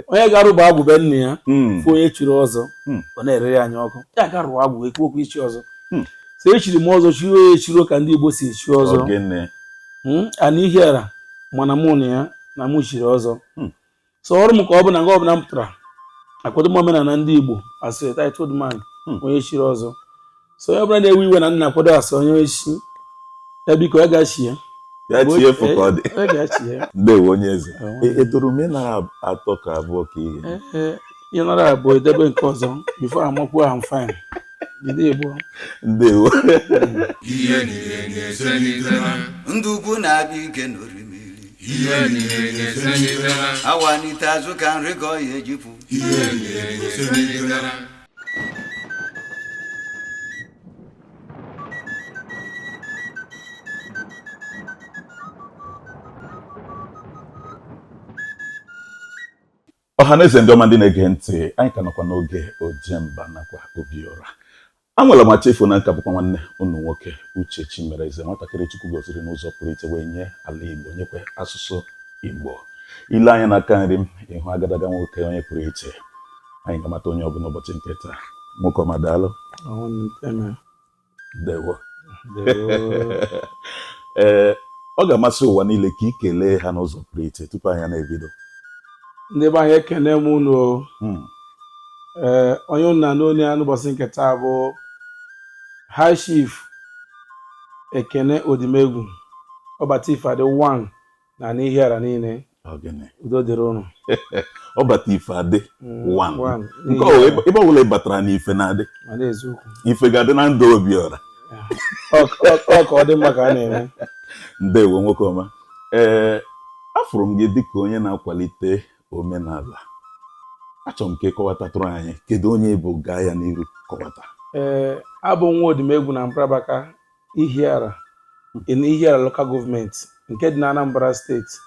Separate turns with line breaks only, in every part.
onye ga-arụba agwụ be nne ya fụ onye chiri ọzọ ọ na-ere ya anya ọkụ ya ga-arụ agwụ ekwu okwu ichi ọzọ so echiri m ọzọ chiri onye echiro ka ndị Igbo si echi ọzọ ana ihiara mana mụ na ya na mụ chiri ọzọ so ọrụ m ka ọ bụ na nga ọbụla m pụtara akwado m omenala ndị Igbo as a titled man onye chiri ọzọ so onye ọbụla na-ewe iwe na nna akwado asị onye echi ya biko ya gachi ya
ndewo onye eze edoro omenala atọ ka abụọ ka ihe
ihe nara abụọ edebe nke ọzọ before amakwuo am fine
ndewo
ndị ukwu na-abịa ike n'orimiri awanite azụ ka nri ka ọ ya ejipụ
ọhaneze ndị ọma ndị na-ege ntị anyị ka nọkwa n'oge Ojemba nakwa Obiora anwela ma chefu na nka bụkwa nwanne unu nwoke Uche Chimereze nwatakịrị Chukwu gọziri n'ụzọ pụrụ iche wee nye ala Igbo nyekwa asụsụ Igbo ile anya n'aka nri m ịhụ agadaga nwoke onye pụrụ iche anyị ga-amata onye ọbụla ụbọchị nke taa nwoke ọma daalụ ndewo ọ ga-amasị ụwa niile ka ị kelee ha n'ụzọ pụrụ iche tupu anyị na-ebido
ndị be anyị ekene m unu onye unu na n'onye ya n'ụbọchị nke taa bụ High Chief Ekene Odimegwu Ọbata Ifeadị 1 na n'ihiara niile udo dịrị unu
Ọbata Ifeadị 1 nke ebe ọbụla ị batara n'ife na-adị ife ga-adị na ndụ Obiora
ọ ka ọ dị mma ka a na-eme
ndewo nwoke ọma afụrụ m gị dịka onye na-akwalite omenala achọrọ m ka ịkọwatatụrụ anyị kedu onye bụ gaa ya n'iru kọwata
abụ nwa Odimegwu na Mprabaka Ihiara in Ihiara Local Government nke dị na Anambra steeti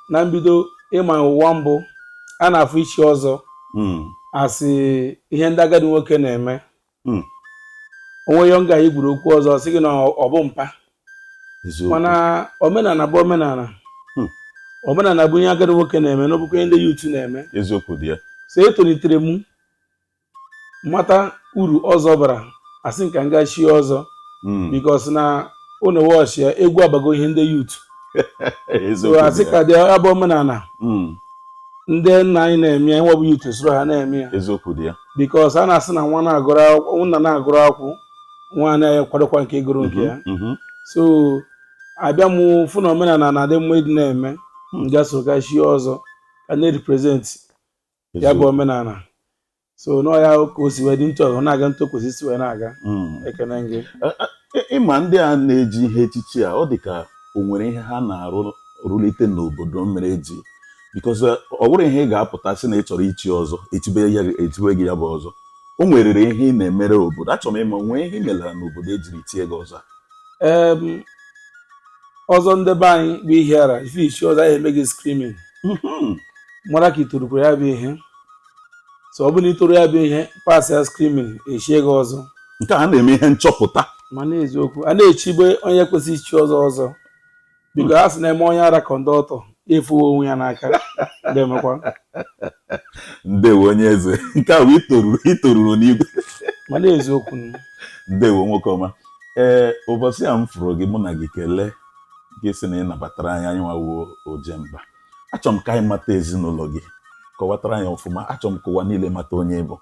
na mbido ịma ụwa mbụ a na-afụ ichi ọzọ asị ihe ndị agadi nwoke na-eme onwe ya nga anyị gwuru okwu ọzọ sị gị na ọ bụ mpa mana omenala bụ omenala bụ ihe agadi nwoke na-eme n'ọbụkwa ihe ndị yutu na-eme
eziokwu dị ya
so etolitere m mata uru ọzọ bara asị nka nga chi ọzọ bikos na ụnụ wọchị ya egwu abago ihe ndị yutu so asị ka dị abụ omenala ndị nna anyị na-eme ya nwebụ yutu soro ha na-eme ya
eziokwu dị ya
bikos a na-asị na nwa na-agụrụ akwụkwọ nna na-agụrụ akwụkwọ nwa anaghị kwadokwa nke gụrụ nke ya so abịa m fụ na omenala na-adị mma ịdị na-eme nga so ga chi ọzọ ka na-represent ya bụ omenala so na ya ka o si wee dị ntụ ọzọ na-aga ntụ kwesị si wee na-aga ekene gị
ịma ndị a na-eji ihe echichi a ọ dị ka o nwere ihe ha na-arụlite n'obodo mere eji bikos ọ bụrụ ihe ị ga-apụta sị na ị chọrọ ichi ọzọ etibe gị ya bụ ọzọ o nwerere ihe ị na-emere obodo achọrọ m ịma nwee ihe ị melara n'obodo ejiri tie gị ọzọ
ọzọ ndị be anyị bụ Ihiara ife ichi ọzọ anyị eme gị screaming mara ka itorukwara ya bụ ihe so ọ bụ na itoro ya bụ ihe pas ya screaming echie gị ọzọ
nke a na-eme ihe nchọpụta
mana eziokwu a na-echibe onye kwesịrị ichi ọzọ biko ha sị na-eme onye ara kọndọktọ efuwe onwe ya n'aka ga-emekwa
ndewo onye eze nke a bụ itoruru n'igwe
mana eziokwu
ndewo nwoke ọma ụbọchị a m fụrụ gị mụ na gị kelee gị sị na ị nabatara anyị anyị nwawo Ojemba achọrọ m ka anyị mata ezinụlọ gị kọwatara anyị ọfụma achọrọ m ka ụwa niile mata onye bụ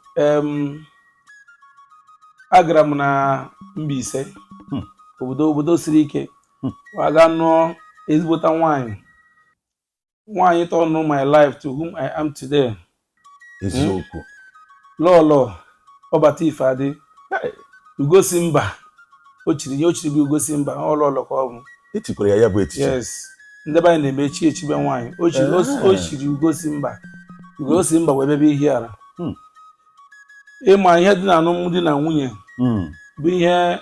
agara m na Mbaise obodo siri ike aga nụọ ezigbota nwaanyị tọnụ my life to whom I am today
eziokwu
lọlọ Ọbata Ifeadị Ugosimba o chiri bụ Ugosimba ọlọlọ ka ọ bụ
etikwara ya bụ echiche
yes ndị be anyị na-eme echibe nwaanyị o chiri Ugosimba wee bebe Ihiara ịma ihe dị na alụmdi na nwunye bụ ihe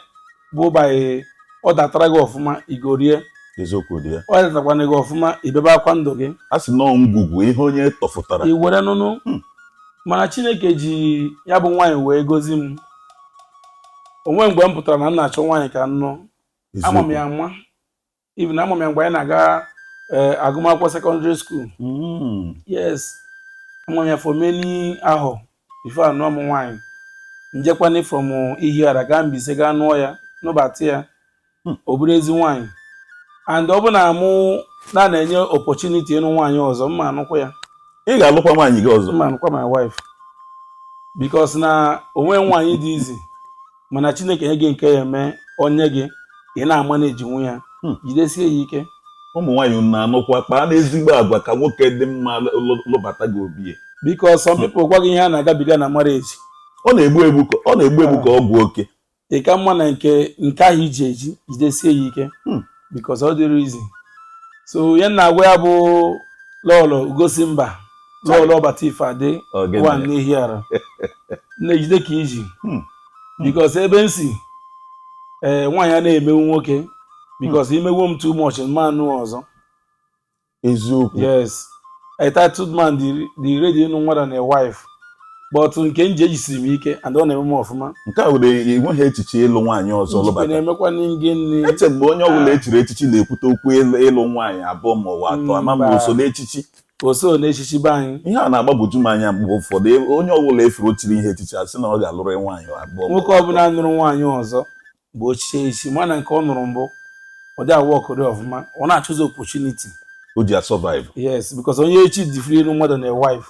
bụ ụbanyị ọ datara gị ọfụma igorie
eziokwu dị ya
ọ datakwana gị ọfụma ibebe akwa ndụ gị
a sị nọọ ngwugwu ihe onye tọfụtara
iwere nụnụ mana Chineke ji ya bụ nwaanyị wee gozi m onwe mgbe m pụtara na m na-achọ nwaanyị ka nnụ ama m ya ama even ama m ya mgbe anyị na-aga agụmakwụkwọ secondary school. Yes, I'm for many ahụ before anọ m nwaanyị njekwana from Ihiara gaa Mbaise gaa nụọ ya n'ụbata ya ọ bụrụ ezi nwaanyị and ọ bụ na mụ na-enye opportunity ịnụ nwaanyị ọzọ mma anụkwa ya.
Ị ga-alụkwa nwaanyị gị ọzọ?
Mma anụkwa my wife because na onwe nwaanyị dị izi mana Chineke nye gị nke ya eme onye gị ị na-amanage nwe ya jidesie ya ike.
Ụmụ nwaanyị na-anụkwa kpaa n'ezigbo agwa ka nwoke dị mma lụbata gị obi.
Because some people gwa gị ihe a na-agabiga na marriage
ọ na-egbu egbu ka ọ bụ oke.
Ị ka mma na nke ahụ iji eji jidesie ya ike because ọ dịrị izi. So ya na-agwa ya bụ lọlọ Ugosi Mba lọlọ Ọbata Ifeadị nwa n'Ihiara na-ejide ka iji because ebe m si nwaanyị a na-emewu nwoke because imewo m too much mmanụ ọzọ.
Eziokwu.
Yes, a titled man dị ready ịnụ nwa than a wife but nke nje ejisiri m ike and ọ na-eme m ọfụma.
Nke a were enweghị echiche ịlụ nwaanyị ọzọ lụbata.
Na-emekwa n'nge
eche mgbe onye ọbụla echiri echichi na-ekwute okwu ịlụ nwaanyị abụọ ma ọ atọ ama m oso n'echichi.
Oso n'echichi be anyị.
Ihe a na-agbagwoju m anya mgbe ụfọdụ onye ọbụla efere ochiri ihe echichi asị na ọ ga-alụrụ nwaanyị abụọ.
Nwoke ọbụla nụrụ nwaanyị ọzọ bụ ochiche isi mana nke ọ nụrụ mbụ ọ dị awụ ọkụrị ọfụma ọ na-achụzi opportunity
o ji survive.
Yes, because onye echi dị free ịnụ mmadụ na wife.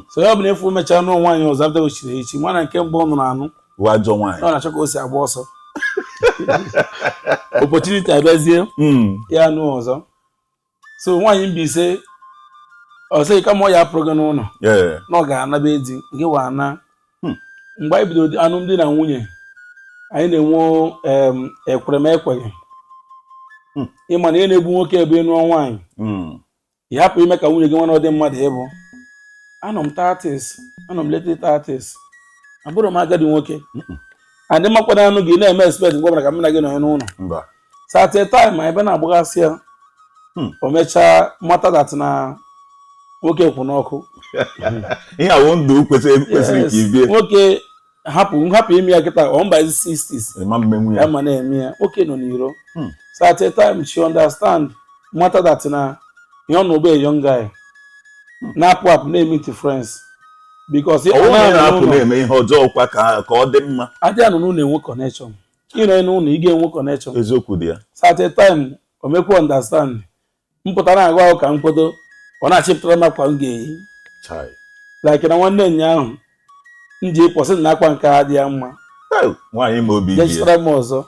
So ya bụ na efu mechaa nụrụ nwaanyị ọzọ abịa ochiri echi mana nke mbụ ọ nụrụ anụ
ajọ nwaanyị
ọ na-achọ ka o si agba ọsọ opportunity abịazie ya nụ ọzọ. So nwaanyị Mbaise ọsọ kama ọ ya apụrụ gị n'ụlọ na ọ ga-anabe di gị wa ana. Mgbe anyị bidoro alụmdi na nwunye anyị na-enwe ekweremekweghị ịma na ihe na-egbu nwoke ebe ịnụọ nwaanyị ị hapụ ime ka nwunye gị nwana ọdị mmadụ ịbụ anọ m 30s anọ m late 30s abụrụ m agadi nwoke andị makwana anụ gị na-eme expect ngwa ka m na gị nọ n'ụlọ sate time anyị ebe na-agbagasị ya o mechaa mata dat na nwoke kwụ n'ọkụ.
Ihe awụ ndụ kwesịrị ka ibie
nwoke hapụ ime ya kịta ọ mba 60s
ya
ma na-eme ya nwoke nọ n'iro. So at a time she understand mata that na ihe ọ na-obe young guy na-apụ na-emit friends because
na-eme ihe ọjọọ kwa ka ọ dị mma.
Adịa nọ n'ụlọ enwe connection ịnọ n'ụlọ ị ga-enwe connection.
Eziokwu dị ya.
So at a time o mekwa understand mpụta na-agwa ahụ ka mkpodo ọ na-achịpụtara m akwa m ga-eyi like na nwanne nya ahụ m ji pọsị na akwa nke ha dị ya mma
nwaanyị ma obi dị
ya m ọzọ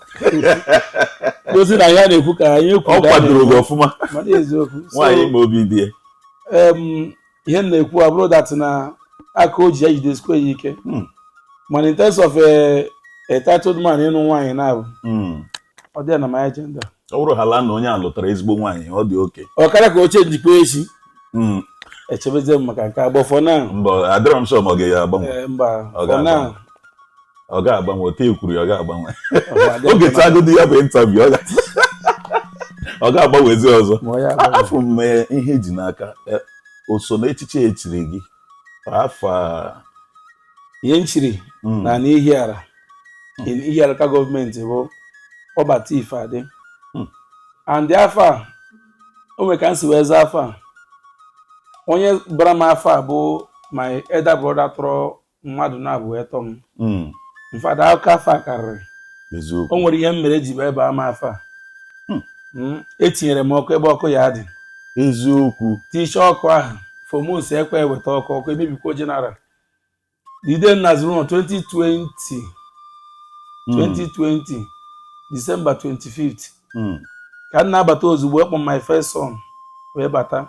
ozi na ya na-ekwu ka anyị ekwu
ọ kwadoro gị ọfụma
mana eziokwu
nwaanyị ma obi dị ya.
Ihe m na-ekwu abụrụ dat na aka o ji ya jidesikwa ya ike mana in terms of a titled man ịnụ nwaanyị na-abụ ọ dị na my agenda.
Ọ bụrụ hala na onye a lụtara ezigbo nwaanyị ọ dị oke
ọ karịa ka oche njikwa echi echebezie m maka nke agbọ for now.
Mba adịrọ m sọ ma ọ ga ya agbanwe.
Mba for now
ọ ga-agbanwe ote ekwuru ya ọ ga-agbanwe oge tagodi ya bụ interview ọ ga-agbanwezi ọzọ. Afọ m ihe eji n'aka o so na echiche echiri gị afọ
ihe nchiri na n'Ihiara in Ihiara ka gọọmenti bụ Ọbata Ifeadị and afọ a o nwere ka m si wee zaa afọ a onye bara m afọ a bụ my elder brother tọrọ mmadụ na-abụ eto m mfada aka afọ a karịrị. O nwere ihe m mere ji ebe ama afọ a etinyere m ọkụ ebe ọkụ ya dị.
Eziokwu.
Tiche ọkụ ahụ fomos ekwe eweta ọkụ emebikwa general dide na zuru 2020 December 25th ka m na-abata ozugbo ekpọ my first son wee bata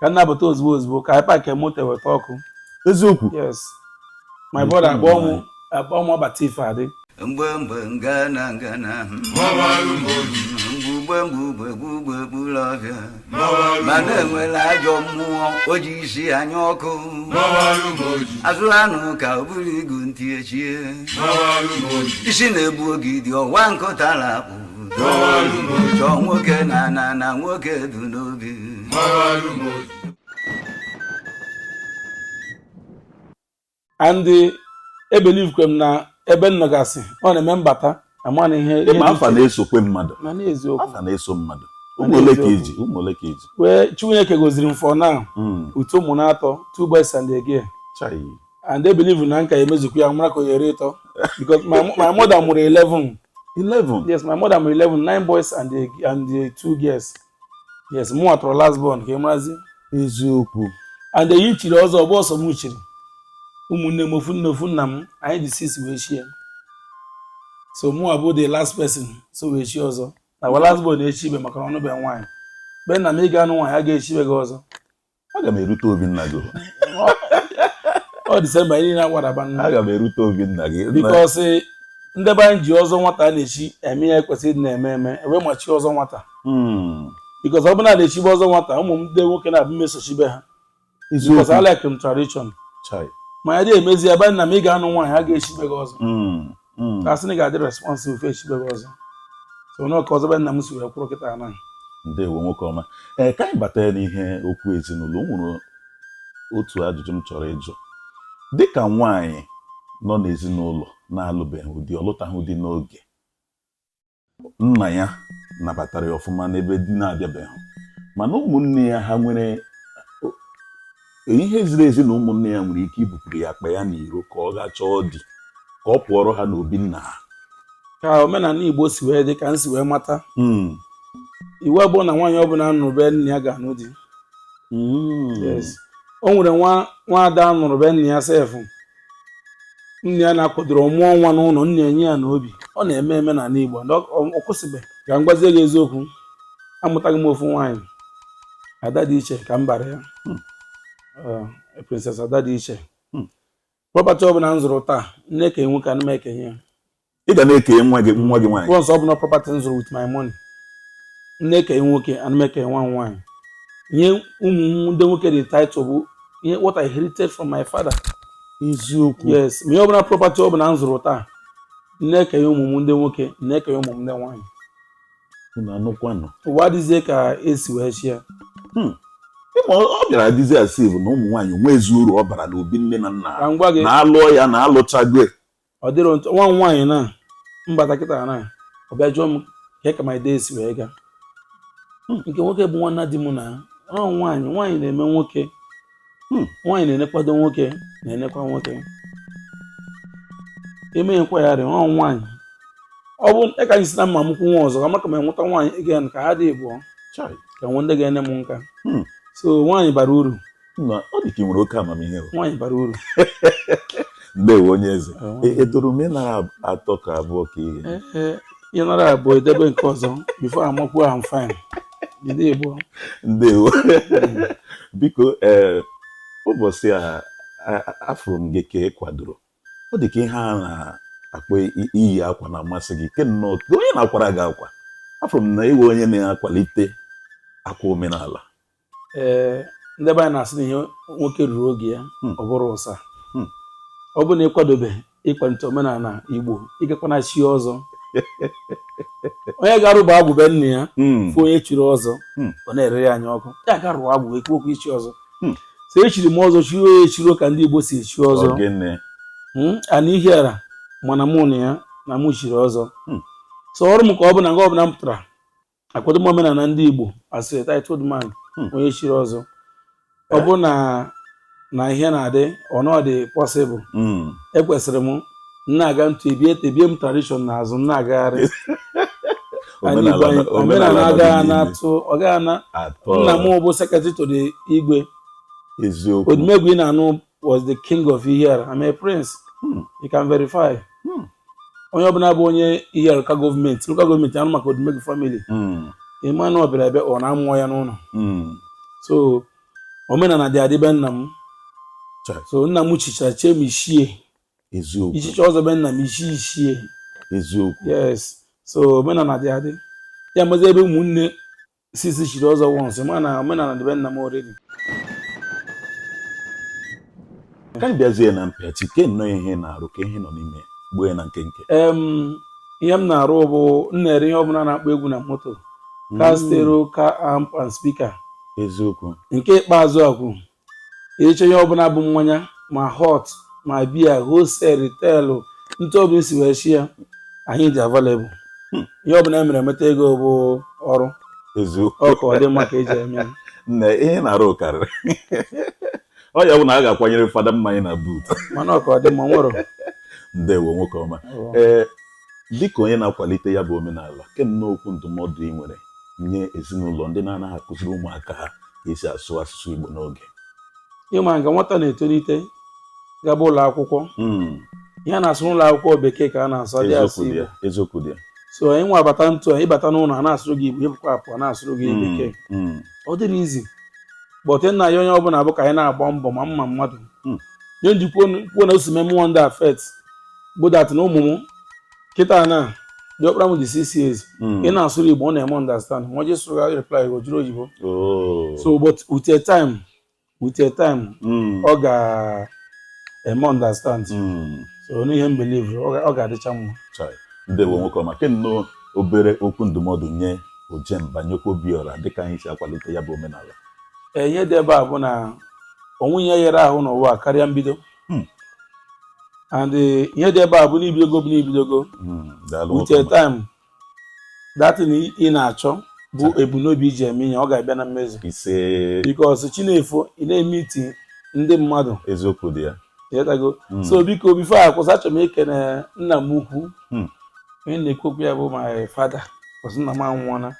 ka m na-abata ozugbo ka anyị paaki moto eweta ọkụ.
Eziokwu.
Yes, my brother akpọ m Ọbata Ifeadị.
Mgbe ngana mgbugbe ọbịa mana enwere ajọ mmụọ o ji isi anya ọkụ azụ anụ ka o buru igu ntị echie isi na-ebu ogidi ọwa nkụtara akpụ chọọ nwoke na nwoke du n'obi.
And ebelieve kwem na ebe nnọgasị ọ na-eme mbata amana ihe
afa na-esokwe mmadụ
na n'eziokwu
afa na-eso mmadụ ụmụ ole ka iji
wee Chineke goziri m for now utu ụmụ na-atọ 2 boys and a girl and they believe na nka emezukwu ya nwara ka oyere ịtọ because my mother mụrụ 11. Yes, my mother mụrụ 11, 9 boys and the 2 girls. Yes, mụ atọrọ last born ka ịmarazi
eziokwu
and yi chiri ọzọ ọgbọ ọsọ m chiri ụmụnne m ofu nna m anyị dị 6 wee chie so mụ abụ the last person so wee chie ọzọ na wa last born echi ibe maka ọnụ be nwaanyị be nna m ị ga-anụ nwaanyị a ga-echibe gị ọzọ
aga m erute Obinna gị
ọ Disemba anyị niile agwadaba nna
aga m erute Obinna gị
because ndị be anyị ji ọzọ nwata a na-echi eme ya ekwesịrị ịdị na-eme ewee machi ọzọ nwata because ọ bụ na na-echibe ọzọ nwata ụmụ m ndị nwoke na-abụ mesochibe ha because I like tradition ma ya dị emezi ebe nna m ị ga-anụ nwaanyị ha ga-echibe gị ọzọ ka asị na ị ga-adị responsible fe echibe gị ọzọ so na ọka ọzọ be nna m si wee kwụrụ kịta na
ndewo nwoke ọma ka anyị bata n'ihe okwu ezinụlọ o nwere otu ajụjụ m chọrọ ịjụ dịka nwaanyị nọ n'ezinụlọ na-alụbeghị di ọlụtaghị di n'oge nna ya nabatara ya ọfụma n'ebe di na-abịabeghị mana ụmụnne ya ha nwere ihe ziri ezi na ụmụnne ya nwere ike ibupụrụ ya akpa ya n'iro ka ọ gaa chọọ di ka ọ pụọrọ ha n'obi nna ha
ka omenala Igbo si wee dị ka m si wee mata iwu abụọ na nwaanyị ọbụla nụrụ be nna ya ga-anụ di yes o nwere nwa ada nụrụ be nna ya sefu nne ya na-akwadoro mụọ nwa n'ụlọ nna enye ya n'obi ọ na-eme eme n'ala Igbo ọ kwụsịbe ka m gwazie gị eziokwu amụtaghị m ofu nwaanyị ada dị iche ka m bara ya princess ada dị iche property ọbụla m zụrụ taa nne ka enwe ka m ekenye ya
ị ga na-ekenye nwa gị nwaanyị
once ọbụla property m zụrụ with my money nne ka nwoke ana m ekenye nwa nwaanyị nye ụmụ ndị nwoke dị title bụ ihe what I inherited from my father.
Eziokwu.
Yes, me ọbụla property ọbụla m zụrụ taa nne ka ụmụ m ndị nwoke nne ka ụmụ m ndị nwaanyị
unu anụkwanụ
ụwa adịzie ka esi wee chịa
ịma ọ bịara adịzi asị bụ na ụmụ nwaanyị nwe ezi uru ọ bara n'obi nne na nna
na-alụọ
ya na alụchago
ọ dịrọ nwa nwaanyị na mbata kịta na ọ bịa jụọ m ka my days wee gaa nke nwoke bụ nwanna di m na nwaanyị na-eme nwoke nwaanyị na-enekwado nwoke na-enekwa nwoke eme nkwagharị nwaanyị ọ bụ ka anyị si na mma m kwụ nwa ọzọ amaka m enweta nwaanyị again ka ha dị ịbụọ ka nwe ndị ga-ene m nka so nwaanyị bara uru
ọ dị ka ị nwere oke amamihe
nwaanyị bara uru
ndewo onye eze edoro m ịnara atọ ka abụọ ka ihe
ịnara abụọ edebe nke ọzọ before amakwuo am fine
ndewo biko ụbọchị a afụrụ m gị ka ị kwadoro ọ dị ka ihe a na-akpọ iyi akwa na-amasị gị ke nnọọ onye na-akwara gị akwa afụrụ m na iwe onye na-akwalite akwa omenala
ndị be anyị na-asị na ihe nwoke ruru oge ya ọ bụrụ ụsa ọ bụ na ịkwadobe ịkwalite omenala Igbo ịgakwana chi ọzọ onye ga-arụba agwụbe nne ya fụ onye chiri ọzọ ọ na-ere ya anya ọkụ ya ga-arụwa agwụ ekwu okwu ichi ọzọ so echiri m ọzọ chiri onye echiro ka ndị Igbo si echi ọzọ ana ihe ara mana mụ na ya na mụ chiri ọzọ so ọrụ m ka ọ bụ na nga ọbụla m pụtara akwado m omenala ndị Igbo as a titled man onye chiri ọzọ ọ bụ na ihe na-adị ọnọdụ possible ekwesịrị m na-aga ntụ ebie m tradition n'azụ m na-agagharị omenala agaghị na-atụ ọ gaghị na nna m bụ secretary to the Igwe Odumegwu ị na-anụ was the king of Ihiara. I'm a prince. You can verify. Onye ọbụla bụ onye Ihiara local government anụ maka Odumegwu family ịma na ọ bịara ebe ọ na-amụọ ya n'ụlọ so omenala dị adịbe nna m so nna m chichara chie m ichie ichiche ọzọ be nna m ichie yes so omenala dị adị ya mazi ebe ụmụnne sisi chiri ọzọ once ma na omenala dị be nna m already
ka anyị bịazie na mpịachi ke nnọọ ihe na-arụ ka ihe nọ n'ime gbuo ya na nkenke
ihe m na-arụ bụ m na-ere ihe ọbụla na-akpọ egwu na moto ka stereo ka amp and speaker
eziokwu
nke ikpeazụ akwụ eche ihe ọbụla bụ mmanya ma hot ma biya wholesale retail ntụ ọbụla si wee chi ya anyị dị available ihe ọbụla mere emeta ego bụ ọrụ
eziokwu
ọ ka ọ dị mma ka eji eme ya.
nne ihe na-arụ karịrị ọ ya bụ na a ga-akwanyere fada mmanya na buut
mana ọ ka ọ dị mma nwere.
ndewo nwoke ọma dịka onye na-akwalite ya bụ omenala kemgbe okwu ndụmọdụ ị nwere nye ezinụlọ ndị na-anaghị akụziri ụmụaka ha esi asụ asụsụ Igbo n'oge
ịma nga nwata na-etolite gaba ụlọ akwụkwọ ihe a na-asụ n'ụlọ akwụkwọ bekee ka a na-asụ dị asụ Igbo.
eziokwu dị
so anyị nwa abata ntụ a ịbata n'ụlọ a na-asụrụ gị Igbo ịpụkwa apụ a na-asụrụ gị bekee ọ dịrị izi bọte nna ya onye ọbụla bụ ka anyị na-agba mbọ ma mma mmadụ nye njikwuo na osi mmụọ ndị afet budat na ụmụ m kịta na dị ọkpara m dị 6 years ị na-asụrụ Igbo ọ na-eme understand ma ọ ji sụrụ gị reply o jiri oyibo so but with a time ọ ga-eme understand so n'ihe m believe ọ ga-adịcha mma.
ndewo nwoke ọma kemgbe obere okwu ndụmọdụ nye Ojemba nyekwa Obiora dịka anyị si akwalite ya bụ omenala
ihe dị ebe a bụ na onwe ihe yere ahụ n'ụwa karịa mbido and ihe dị ebe a bụ n'ibidogo with a time datin ị na-achọ bụ ebumnobi iji eme ihe ọ ga-abịa na mmezu because Chinefo ị na-eme iti ndị mmadụ
eziokwu dị ya
so biko bifo akwụsị achọrọ m ikene nna m ukwu onye na-ekwokwu ya bụ my father kwụsị nna m anwụọla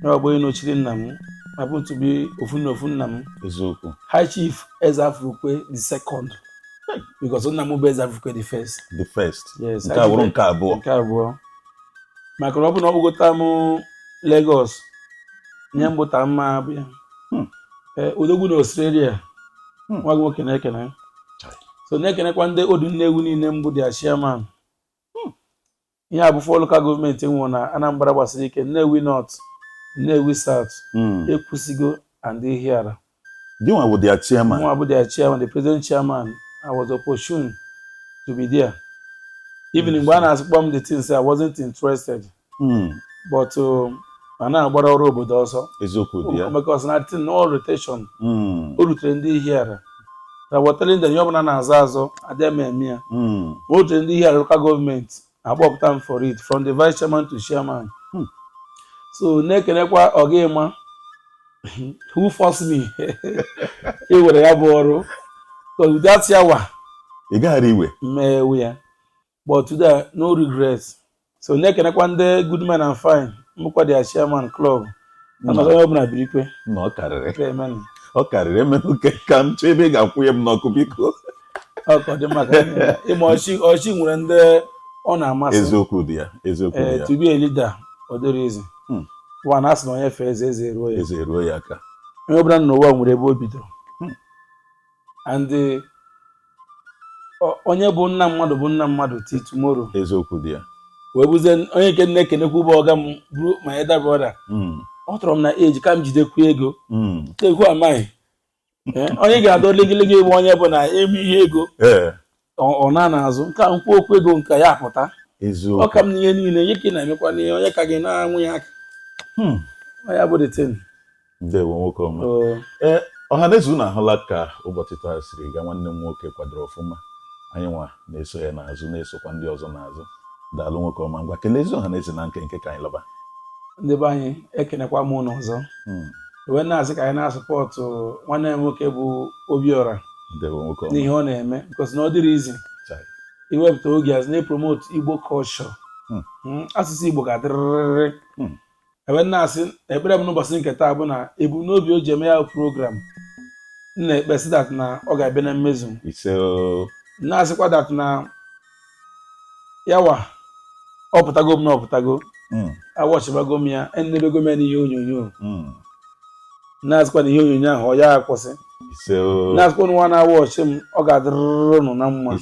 ya ọ bụ onye nochiri nna m ma bụ ntụbi ofu na ofu nna m
eziokwu
High Chief Eze Afrukwe the second because nna m bụ Eze Afrukwe the first. Yes,
nke abụrụ nke abụọ
maka na ọ bụ na ọ bụgota m Lagos nye mbụta mma abịa odogwu na Australia nwa gị nwoke na-ekene so na-ekenekwa ndị Odu Nnewi niile mbụ dị chairman ihe a bụ for local gọọmenti nwụrụ na Anambra gbasiri ike Nnewi North Nnewi South Ekwusigo and Ihiara.
Gịnwa bụ their chairman?
Gịnwa bụ their chairman, the president chairman. I was opportune to be there. Even mgbe a na-asụkpọ m the things I wasn't interested. But a na-agbara ọrụ obodo ọsọ.
Eziokwu dị ya.
Because na tin no rotation. O rutere ndị Ihiara. Na wetara ndị ọbụla na-azọ azọ adịghị m eme ya. O rutere ndị Ihiara local government agbapụta m for it from the vice chairman to chairman. So na-ekenekwa Ogima who forced me iwere ya bụ ọrụ because without yawa
ị gaghara iwe
mmewe ya but today no regrets. So na-ekenekwa ndị good men and fine mkwa their chairman club na onye ọbụla birikwe
na ọ karịrị emenụ ka m chọọ ebe ị ga-akwụnye m n'ọkụ biko
ọkọ dị maka ịma ọchị nwere ndị ọ na-amasị
eziokwu dị ya
to be a leader ọ dịrị izi wa na asị na onye fee eze eruo ya
aka
onye ọbụla n'ụwa nwere ebe o bidoro and onye bụ nna mmadụ ti tomorrow
eziokwu dị ya
wee bụzie onye nke na-ekenekwu bụ ọga m bụrụ ma elder brother ọ tọrọ m na eji ka m jidekwu ego tekwu amaghị onye ga-adọ legilegi bụ onye bụ na eme ihe ego ọ na-azụ nke a nkwu okwu ego nke ya apụta ọ ka m n'ihe niile ihe ka ị na-emekwa n'ihe onye ka gị na-anwụ ya aka ya bụ the thing.
Ndewo nwoke ọma ọhaneze unu ahụla ka ụbọchị taa siri gaa nwanne m nwoke kwadoro ọfụma anyị nwa na-eso ya n'azụ na-esokwa ndị ọzọ n'azụ daalụ nwoke ọma ngwa kelee ezi ọhaneze na nke ka anyị laba
ndị be anyị ekenekwa m ụnụ ọzọ wee na-asị ka anyị na-asọpọtụ nwanne m nwoke bụ Obiora n'ihe ọ na-eme because na ọ dịrị izi iwepụta oge azụ na-epromote Igbo culture asụsụ Igbo ga-adịrịrị ebe na-asị ekpere m n'ụbọchị nke taa bụ na ebumnobi o ji eme ya program na-ekpe si dat na ọ ga-abịa na mmezu na-asịkwa dat na yawa ọpụtago m na ọpụtago awọchibago m ya enebego m ya n'ihe onyonyo na-asịkwa na ihe onyonyo ahụ ọ ya akwụsị na-asịkwa nwa na-awọchi m ọ ga-adịrịrị nụ na mma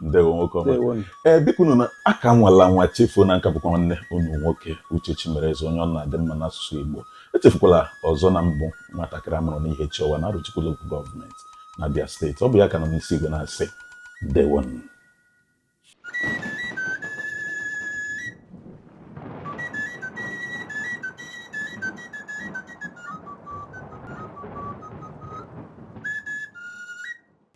ndewo nwoke ọma biko unu aka nwala nwa chefuo na nka bụkwa nwanne unu nwoke Uche Chimereze onye ọ na-adị mma n'asụsụ Igbo echefukwala ọzọ na mbụ nwatakịrị amụrụ n'ihe Chiọwa na Arochukwu Local Government na Abia steeti ọ bụ ya ka nọ n'isi igwe na-asị ndewo.